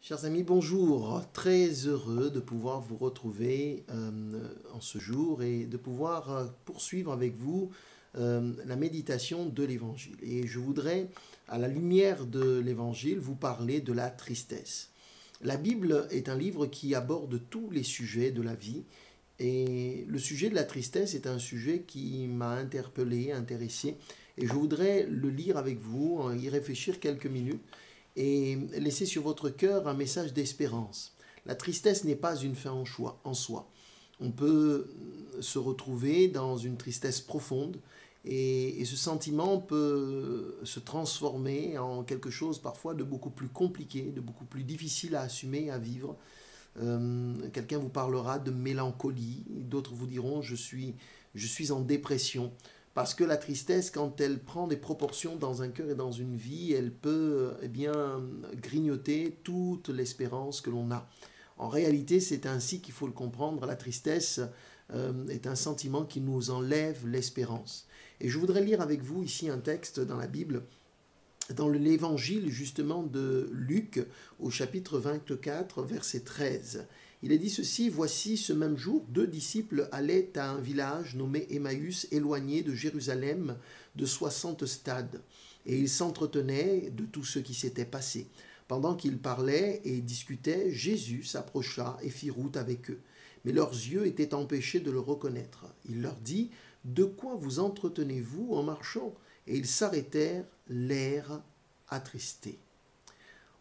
Chers amis, bonjour. Très heureux de pouvoir vous retrouver en ce jour et de pouvoir poursuivre avec vous la méditation de l'Évangile. Et je voudrais, à la lumière de l'Évangile, vous parler de la tristesse. La Bible est un livre qui aborde tous les sujets de la vie. Et le sujet de la tristesse est un sujet qui m'a interpellé, intéressé. Et je voudrais le lire avec vous, y réfléchir quelques minutes et laisser sur votre cœur un message d'espérance. La tristesse n'est pas une fin en soi. On peut se retrouver dans une tristesse profonde et ce sentiment peut se transformer en quelque chose parfois de beaucoup plus compliqué, de beaucoup plus difficile à assumer, à vivre. Quelqu'un vous parlera de mélancolie, d'autres vous diront je suis en dépression. Parce que la tristesse, quand elle prend des proportions dans un cœur et dans une vie, elle peut grignoter toute l'espérance que l'on a. En réalité, c'est ainsi qu'il faut le comprendre. La tristesse est un sentiment qui nous enlève l'espérance. Et je voudrais lire avec vous ici un texte dans la Bible, dans l'évangile justement de Luc, au chapitre 24, verset 13. Il est dit ceci: « Voici ce même jour, 2 disciples allaient à un village nommé Emmaüs, éloigné de Jérusalem de 60 stades. Et ils s'entretenaient de tout ce qui s'était passé. Pendant qu'ils parlaient et discutaient, Jésus s'approcha et fit route avec eux. Mais leurs yeux étaient empêchés de le reconnaître. Il leur dit: « De quoi vous entretenez-vous en marchant ?» Et ils s'arrêtèrent, l'air attristé.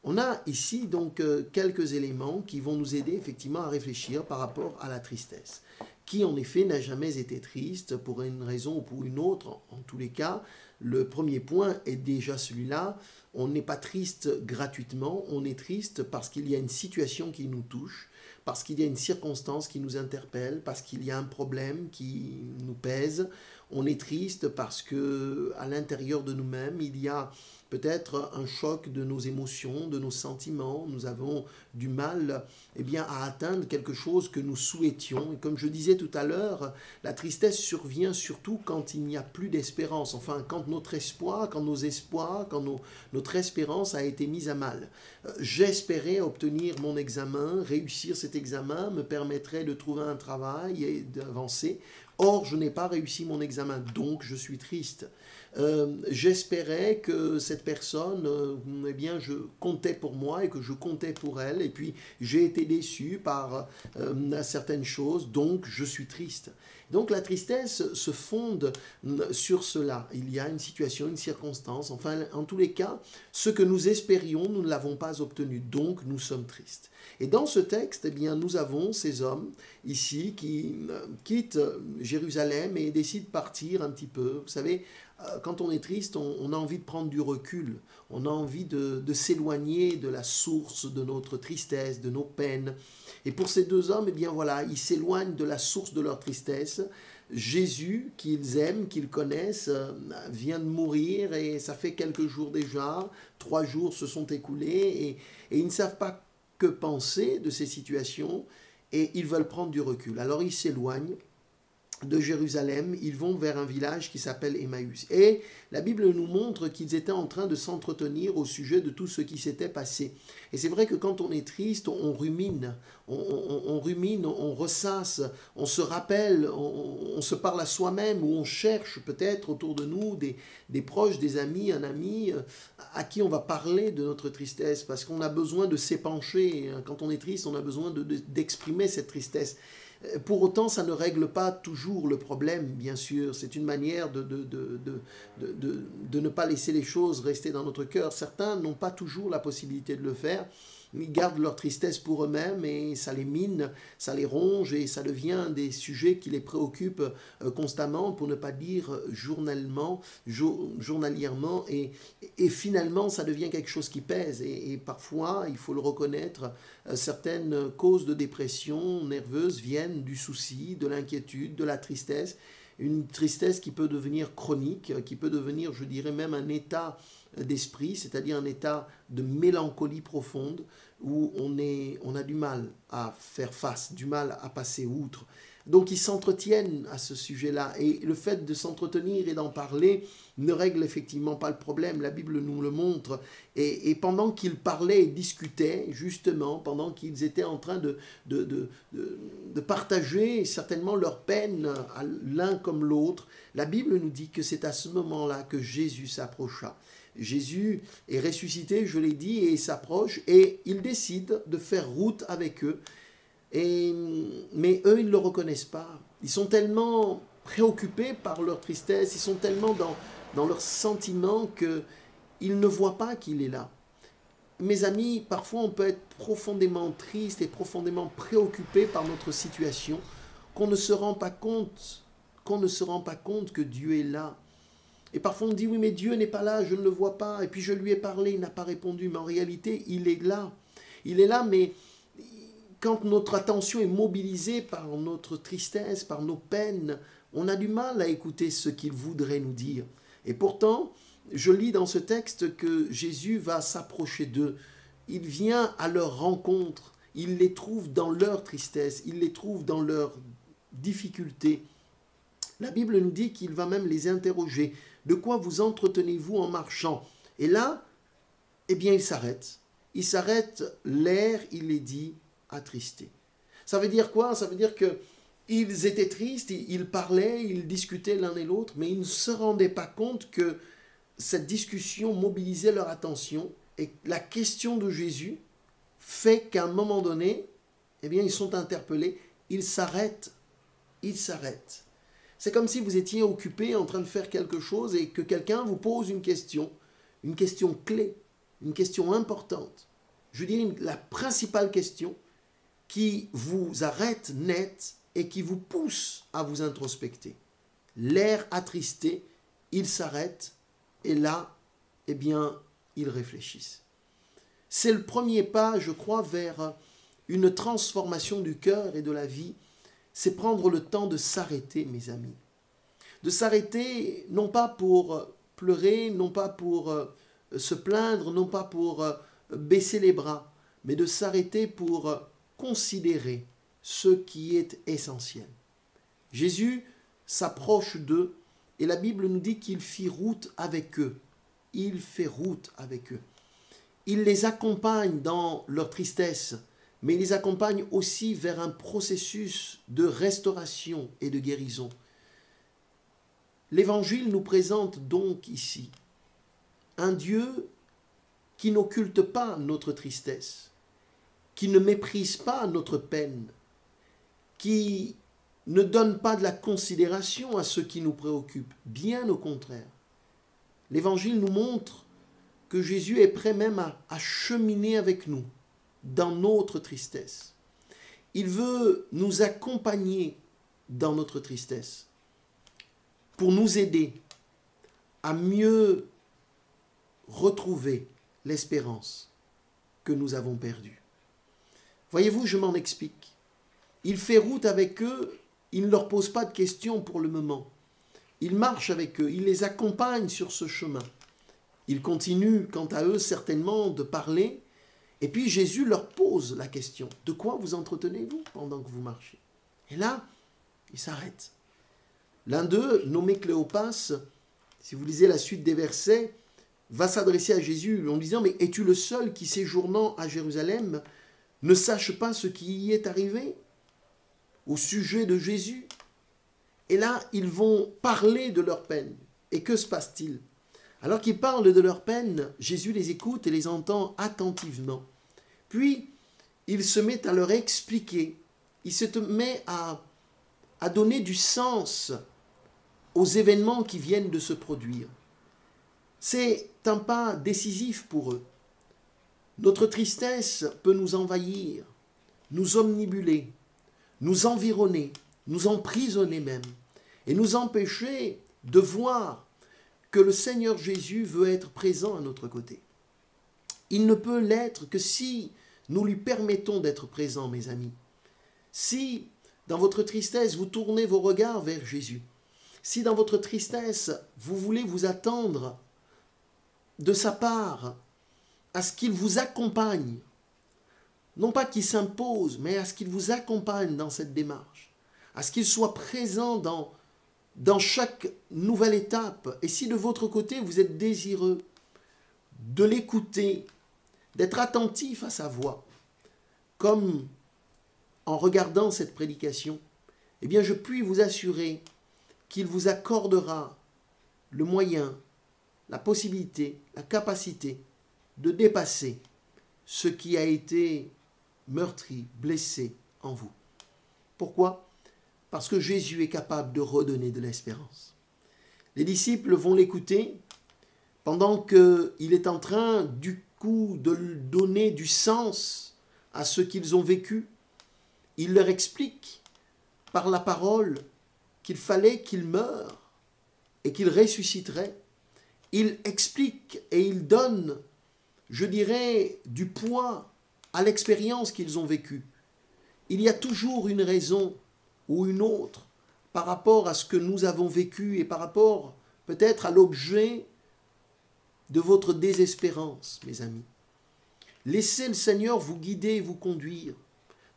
On a ici donc quelques éléments qui vont nous aider effectivement à réfléchir par rapport à la tristesse. Qui en effet n'a jamais été triste pour une raison ou pour une autre. En tous les cas, le premier point est déjà celui-là. On n'est pas triste gratuitement, on est triste parce qu'il y a une situation qui nous touche, parce qu'il y a une circonstance qui nous interpelle, parce qu'il y a un problème qui nous pèse. On est triste parce que à l'intérieur de nous-mêmes, il y a peut-être un choc de nos émotions, de nos sentiments. Nous avons du mal à atteindre quelque chose que nous souhaitions. Et comme je disais tout à l'heure, la tristesse survient surtout quand il n'y a plus d'espérance. Enfin, quand notre espoir, quand nos espoirs, quand notre espérance a été mise à mal. J'espérais obtenir mon examen, réussir cet examen me permettrait de trouver un travail et d'avancer. Or, je n'ai pas réussi mon examen, donc je suis triste. J'espérais que cette personne, je comptais pour moi et que je comptais pour elle, et puis j'ai été déçu par certaines choses, donc je suis triste. Donc la tristesse se fonde sur cela. Il y a une situation, une circonstance, enfin en tous les cas, ce que nous espérions, nous ne l'avons pas obtenu, donc nous sommes tristes. Et dans ce texte, nous avons ces hommes ici qui quittent Jérusalem et décident de partir un petit peu. Vous savez, quand on est triste, on a envie de prendre du recul, on a envie de s'éloigner de la source de notre tristesse, de nos peines. Et pour ces deux hommes, ils s'éloignent de la source de leur tristesse. Jésus, qu'ils aiment, qu'ils connaissent, vient de mourir et ça fait quelques jours déjà, 3 jours se sont écoulés et ils ne savent pas que penser de ces situations et ils veulent prendre du recul. Alors ils s'éloignent de Jérusalem, ils vont vers un village qui s'appelle Emmaüs. Et la Bible nous montre qu'ils étaient en train de s'entretenir au sujet de tout ce qui s'était passé. Et c'est vrai que quand on est triste, on rumine, on rumine, on ressasse, on se rappelle, on se parle à soi-même, ou on cherche peut-être autour de nous des proches, des amis, un ami à qui on va parler de notre tristesse, parce qu'on a besoin de s'épancher. Quand on est triste, on a besoin d'exprimer cette tristesse. Pour autant, ça ne règle pas toujours le problème, bien sûr. C'est une manière de ne pas laisser les choses rester dans notre cœur. Certains n'ont pas toujours la possibilité de le faire. Ils gardent leur tristesse pour eux-mêmes et ça les mine, ça les ronge et ça devient des sujets qui les préoccupent constamment, pour ne pas dire journalièrement. Et finalement, ça devient quelque chose qui pèse. Et parfois, il faut le reconnaître, certaines causes de dépression nerveuse viennent du souci, de l'inquiétude, de la tristesse. Une tristesse qui peut devenir chronique, qui peut devenir, je dirais même, un état d'esprit, c'est-à-dire un état de mélancolie profonde où on a du mal à faire face, du mal à passer outre. Donc ils s'entretiennent à ce sujet-là. Et le fait de s'entretenir et d'en parler ne règle effectivement pas le problème. La Bible nous le montre. Et pendant qu'ils parlaient et discutaient, justement, pendant qu'ils étaient en train de partager certainement leur peine l'un comme l'autre, la Bible nous dit que c'est à ce moment-là que Jésus s'approcha. Jésus est ressuscité, je l'ai dit, et il s'approche, et il décide de faire route avec eux. Mais eux, ils ne le reconnaissent pas. Ils sont tellement préoccupés par leur tristesse, ils sont tellement dans leurs sentiments qu'ils ne voient pas qu'il est là. Mes amis, parfois on peut être profondément triste et profondément préoccupé par notre situation, qu'on ne se rend pas compte que Dieu est là. Et parfois on dit, oui mais Dieu n'est pas là, je ne le vois pas, et puis je lui ai parlé, il n'a pas répondu, mais en réalité il est là. Il est là, mais quand notre attention est mobilisée par notre tristesse, par nos peines, on a du mal à écouter ce qu'il voudrait nous dire. Et pourtant, je lis dans ce texte que Jésus va s'approcher d'eux. Il vient à leur rencontre, il les trouve dans leur tristesse, il les trouve dans leurs difficultés. La Bible nous dit qu'il va même les interroger. De quoi vous entretenez-vous en marchant? Et là, eh bien, il s'arrête. Il s'arrête, l'air, il les dit, attristé. Ça veut dire quoi? Ça veut dire qu'ils étaient tristes, ils parlaient, ils discutaient l'un et l'autre, mais ils ne se rendaient pas compte que cette discussion mobilisait leur attention et la question de Jésus fait qu'à un moment donné, eh bien, ils sont interpellés, ils s'arrêtent. C'est comme si vous étiez occupé en train de faire quelque chose et que quelqu'un vous pose une question clé, une question importante. Je dirais la principale question qui vous arrête net et qui vous pousse à vous introspecter. L'air attristé, ils s'arrêtent et là, eh bien, ils réfléchissent. C'est le premier pas, je crois, vers une transformation du cœur et de la vie. C'est prendre le temps de s'arrêter, mes amis. De s'arrêter, non pas pour pleurer, non pas pour se plaindre, non pas pour baisser les bras, mais de s'arrêter pour considérer ce qui est essentiel. Jésus s'approche d'eux et la Bible nous dit qu'il fit route avec eux. Il fait route avec eux. Il les accompagne dans leur tristesse, mais il les accompagne aussi vers un processus de restauration et de guérison. L'Évangile nous présente donc ici un Dieu qui n'occulte pas notre tristesse, qui ne méprise pas notre peine, qui ne donne pas de la considération à ce qui nous préoccupe, bien au contraire. L'Évangile nous montre que Jésus est prêt même à cheminer avec nous dans notre tristesse. Il veut nous accompagner dans notre tristesse pour nous aider à mieux retrouver l'espérance que nous avons perdue. Voyez-vous, je m'en explique. Il fait route avec eux, il ne leur pose pas de questions pour le moment. Il marche avec eux, il les accompagne sur ce chemin. Il continue, quant à eux, certainement de parler. Et puis Jésus leur pose la question, de quoi vous entretenez-vous pendant que vous marchez? Et là, il s'arrête. L'un d'eux, nommé Cléopas, si vous lisez la suite des versets, va s'adresser à Jésus en lui disant, mais es-tu le seul qui, séjournant à Jérusalem, ne sache pas ce qui y est arrivé au sujet de Jésus? Et là, ils vont parler de leur peine. Et que se passe-t-il? Alors qu'ils parlent de leur peine, Jésus les écoute et les entend attentivement. Puis, il se met à leur expliquer, il se met à donner du sens aux événements qui viennent de se produire. C'est un pas décisif pour eux. Notre tristesse peut nous envahir, nous omnibuler, nous environner, nous emprisonner même, et nous empêcher de voir que le Seigneur Jésus veut être présent à notre côté. Il ne peut l'être que si nous lui permettons d'être présent, mes amis. Si, dans votre tristesse, vous tournez vos regards vers Jésus, si dans votre tristesse, vous voulez vous attendre de sa part à ce qu'il vous accompagne, non pas qu'il s'impose, mais à ce qu'il vous accompagne dans cette démarche, à ce qu'il soit présent dans chaque nouvelle étape. Et si de votre côté, vous êtes désireux de l'écouter, d'être attentif à sa voix, comme en regardant cette prédication, eh bien je puis vous assurer qu'il vous accordera le moyen, la possibilité, la capacité de dépasser ce qui a été meurtri, blessé en vous. Pourquoi? Parce que Jésus est capable de redonner de l'espérance. Les disciples vont l'écouter pendant qu'il est en train, du coup, de donner du sens à ce qu'ils ont vécu. Il leur explique par la parole qu'il fallait qu'il meure et qu'il ressusciterait. Il explique et il donne, je dirais, du poids à l'expérience qu'ils ont vécue. Il y a toujours une raison ou une autre par rapport à ce que nous avons vécu et par rapport peut-être à l'objet de votre désespérance, mes amis. Laissez le Seigneur vous guider et vous conduire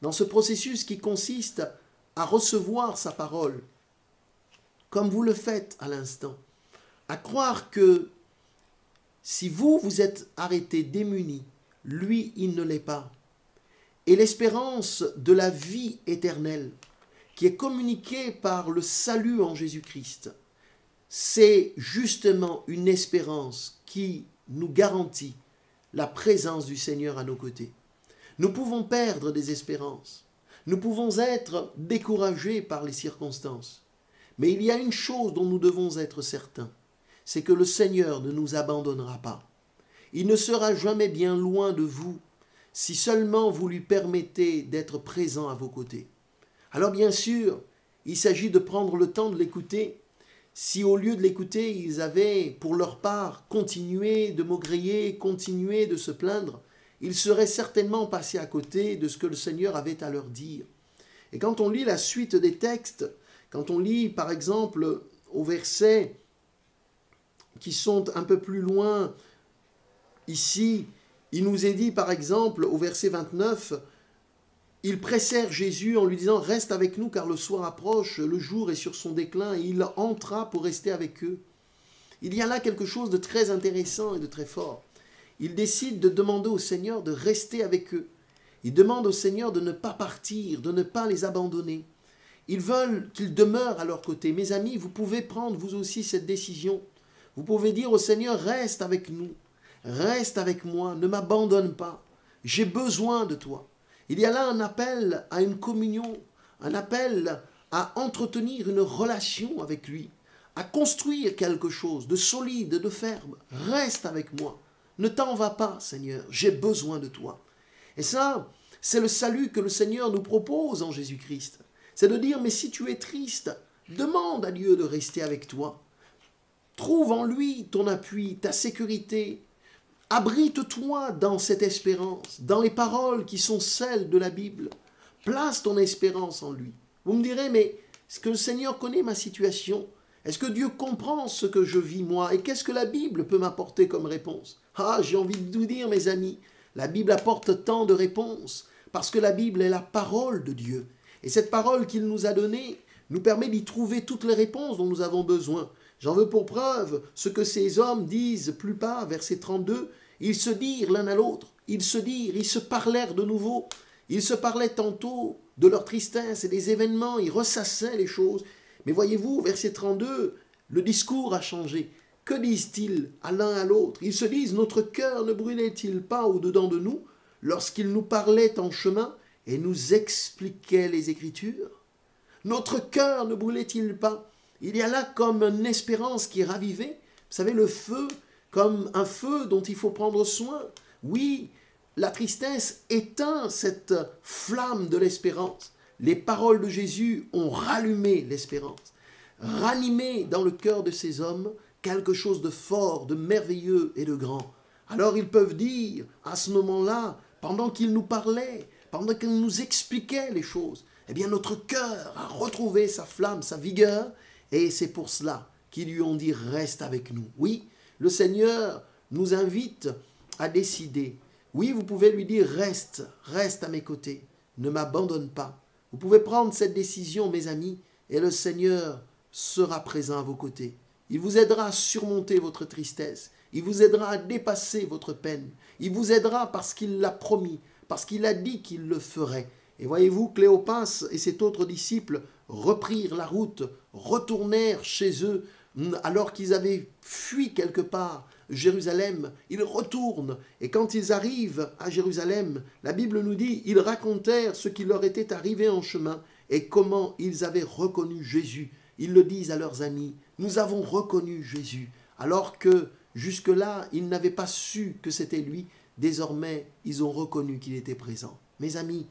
dans ce processus qui consiste à recevoir sa parole, comme vous le faites à l'instant, à croire que si vous êtes arrêté, démuni, lui, il ne l'est pas. Et l'espérance de la vie éternelle, qui est communiquée par le salut en Jésus-Christ, c'est justement une espérance qui nous garantit la présence du Seigneur à nos côtés. Nous pouvons perdre des espérances, nous pouvons être découragés par les circonstances, mais il y a une chose dont nous devons être certains, c'est que le Seigneur ne nous abandonnera pas. Il ne sera jamais bien loin de vous si seulement vous lui permettez d'être présent à vos côtés. Alors bien sûr, il s'agit de prendre le temps de l'écouter. Si au lieu de l'écouter, ils avaient pour leur part continué de maugréer, continué de se plaindre, ils seraient certainement passés à côté de ce que le Seigneur avait à leur dire. Et quand on lit la suite des textes, quand on lit par exemple au verset qui sont un peu plus loin, ici, il nous est dit par exemple au verset 29, ils pressèrent Jésus en lui disant « Reste avec nous car le soir approche, le jour est sur son déclin. » Et il entra pour rester avec eux. Il y a là quelque chose de très intéressant et de très fort. Ils décident de demander au Seigneur de rester avec eux. Ils demandent au Seigneur de ne pas partir, de ne pas les abandonner. Ils veulent qu'ils demeurent à leur côté. Mes amis, vous pouvez prendre vous aussi cette décision. Vous pouvez dire au Seigneur « Reste avec nous, reste avec moi, ne m'abandonne pas. J'ai besoin de toi. » Il y a là un appel à une communion, un appel à entretenir une relation avec lui, à construire quelque chose de solide, de ferme. Reste avec moi. Ne t'en va pas, Seigneur. J'ai besoin de toi. Et ça, c'est le salut que le Seigneur nous propose en Jésus-Christ. C'est de dire, mais si tu es triste, demande à Dieu de rester avec toi. Trouve en lui ton appui, ta sécurité. Abrite-toi dans cette espérance, dans les paroles qui sont celles de la Bible. Place ton espérance en lui. Vous me direz, mais est-ce que le Seigneur connaît ma situation? Est-ce que Dieu comprend ce que je vis moi? Et qu'est-ce que la Bible peut m'apporter comme réponse? Ah, j'ai envie de vous dire, mes amis, la Bible apporte tant de réponses, parce que la Bible est la parole de Dieu. Et cette parole qu'il nous a donnée nous permet d'y trouver toutes les réponses dont nous avons besoin. J'en veux pour preuve ce que ces hommes disent plus bas, verset 32, ils se dirent l'un à l'autre, ils se parlèrent de nouveau, ils se parlaient tantôt de leur tristesse et des événements, ils ressassaient les choses. Mais voyez-vous, verset 32, le discours a changé. Que disent-ils à l'un à l'autre? Ils se disent, notre cœur ne brûlait-il pas au-dedans de nous lorsqu'ils nous parlaient en chemin et nous expliquaient les Écritures? Notre cœur ne brûlait-il pas? Il y a là comme une espérance qui est ravivée. Vous savez, le feu, comme un feu dont il faut prendre soin. Oui, la tristesse éteint cette flamme de l'espérance. Les paroles de Jésus ont rallumé l'espérance, ranimé dans le cœur de ces hommes quelque chose de fort, de merveilleux et de grand. Alors ils peuvent dire, à ce moment-là, pendant qu'ils nous parlaient, pendant qu'ils nous expliquaient les choses, eh bien notre cœur a retrouvé sa flamme, sa vigueur, et c'est pour cela qu'ils lui ont dit « Reste avec nous ». Oui, le Seigneur nous invite à décider. Oui, vous pouvez lui dire « Reste, reste à mes côtés, ne m'abandonne pas, Vous pouvez prendre cette décision, mes amis, et le Seigneur sera présent à vos côtés. Il vous aidera à surmonter votre tristesse. Il vous aidera à dépasser votre peine. Il vous aidera parce qu'il l'a promis, parce qu'il a dit qu'il le ferait. Et voyez-vous, Cléopas et cet autre disciple reprirent la route, retournèrent chez eux, alors qu'ils avaient fui quelque part Jérusalem. Ils retournent, et quand ils arrivent à Jérusalem, la Bible nous dit, ils racontèrent ce qui leur était arrivé en chemin et comment ils avaient reconnu Jésus. Ils le disent à leurs amis, nous avons reconnu Jésus, alors que jusque-là, ils n'avaient pas su que c'était lui. Désormais, ils ont reconnu qu'il était présent. Mes amis,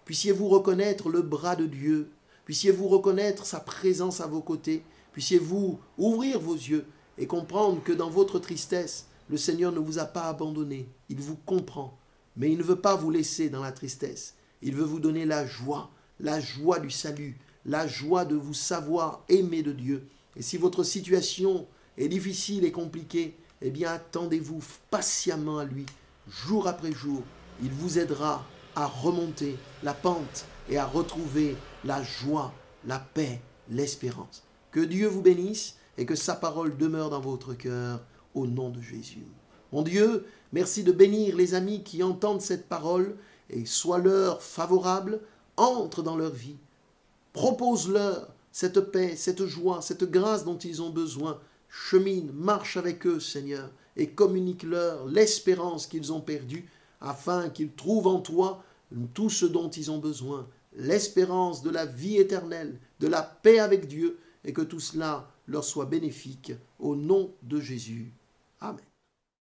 puissiez-vous reconnaître le bras de Dieu, puissiez-vous reconnaître sa présence à vos côtés, puissiez-vous ouvrir vos yeux et comprendre que dans votre tristesse, le Seigneur ne vous a pas abandonné, il vous comprend, mais il ne veut pas vous laisser dans la tristesse, il veut vous donner la joie du salut, la joie de vous savoir aimer de Dieu. Et si votre situation est difficile et compliquée, eh bien attendez-vous patiemment à lui, jour après jour, il vous aidera à remonter la pente et à retrouver la joie, la paix, l'espérance. Que Dieu vous bénisse et que sa parole demeure dans votre cœur au nom de Jésus. Mon Dieu, merci de bénir les amis qui entendent cette parole et sois-leur favorable, entre dans leur vie. Propose-leur cette paix, cette joie, cette grâce dont ils ont besoin. Chemine, marche avec eux, Seigneur, et communique-leur l'espérance qu'ils ont perdue afin qu'ils trouvent en toi tout ce dont ils ont besoin, l'espérance de la vie éternelle, de la paix avec Dieu, et que tout cela leur soit bénéfique au nom de Jésus. Amen.